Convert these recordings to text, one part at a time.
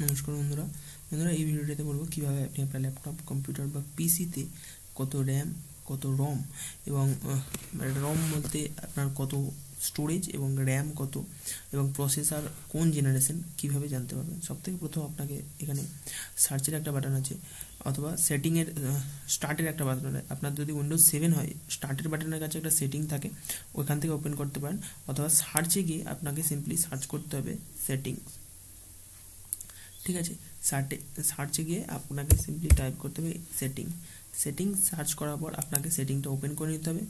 নমস্কার বন্ধুরা এই ভিডিওটাতে বলবো কিভাবে আপনি আপনার ল্যাপটপ কম্পিউটার বা পিসিতে কত র্যাম কত রম এবং রম বলতে আপনার কত স্টোরেজ এবং র্যাম কত এবং প্রসেসর কোন জেনারেশন কিভাবে জানতে পারবেন। সবথেকে প্রথম আপনাকে এখানে সার্চের একটা বাটন আছে অথবা সেটিংয়ের স্টার্টের একটা বাটন আছে। আপনার যদি উইন্ডোজ 7 হয় স্টার্টের বাটনের কাছে একটা সেটিং থাকে, ওইখান থেকে ওপেন করতে পারেন, অথবা সার্চে গিয়ে আপনাকে সিম্পলি সার্চ করতে হবে সেটিংস। ঠিক আছে, সার্চে গিয়ে আপনাকে সিম্পলি টাইপ করতে হবে সেটিং সার্চ করার পর আপনাকে সেটিংটা ওপেন করে নিতে হবে।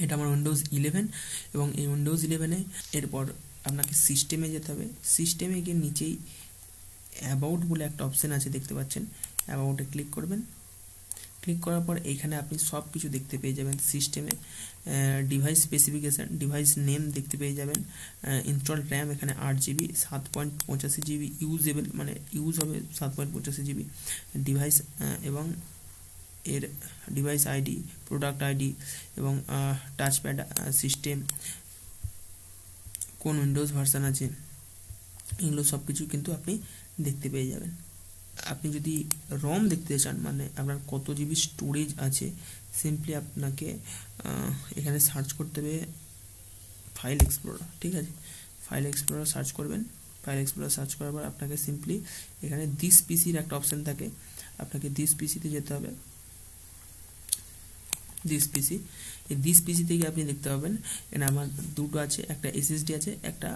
এটা আমার উইন্ডোজ 11 এবং এই উইন্ডোজ 11-এ এরপর আপনাকে সিস্টেমে যেতে হবে। সিস্টেমে গিয়ে নিচেই অ্যাবাউট বলে একটা অপশান আছে, দেখতে পাচ্ছেন, অ্যাবাউটে ক্লিক করবেন। ক্লিক করার পর এইখানে আপনি সব কিছু দেখতে পেয়ে যাবেন। সিস্টেমে ডিভাইস স্পেসিফিকেশান, ডিভাইস নেম দেখতে পেয়ে যাবেন, ইনস্টল র্যাম এখানে 8 GB, 7.85 GB ইউজেবল, মানে ইউজ হবে 7.85 GB ডিভাইস, এবং এর ডিভাইস আইডি, প্রোডাক্ট আইডি এবং টাচপ্যাড, সিস্টেম, কোন উইন্ডোজ ভার্সান আছে, এগুলো সব কিছু কিন্তু আপনি দেখতে পেয়ে যাবেন। আপনি যদি রম দেখতে চান, মানে আপনার কত জিবি স্টোরেজ আছে, সিম্পলি আপনাকে এখানে সার্চ করতে হবে ফাইল এক্সপ্লোরার। ঠিক আছে, ফাইল এক্সপ্লোরার সার্চ করবেন। ফাইল এক্সপ্লোরার সার্চ করার পর আপনাকে সিম্পলি এখানে দিস পিসির একটা অপশান থাকে, আপনাকে দিস পিসিতে যেতে হবে। দিস পিসি থেকে আপনি দেখতে পাবেন এখানে আমার দুটো আছে, একটা এসএসডি আছে, একটা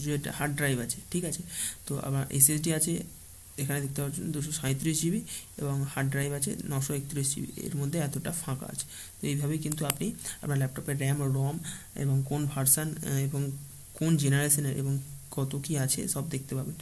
যেটা হার্ড ড্রাইভ আছে। ঠিক আছে, তো আমার এসএসডি আছে এখানে দেখতে পাচ্ছেন 237 GB এবং হার্ড ড্রাইভ আছে 931 GB, এর মধ্যে এতটা ফাঁকা আছে। তো এইভাবেই কিন্তু আপনি আপনার ল্যাপটপের র্যাম, রম এবং কোন ভার্সান এবং কোন জেনারেশনের এবং কত কি আছে সব দেখতে পাবেন।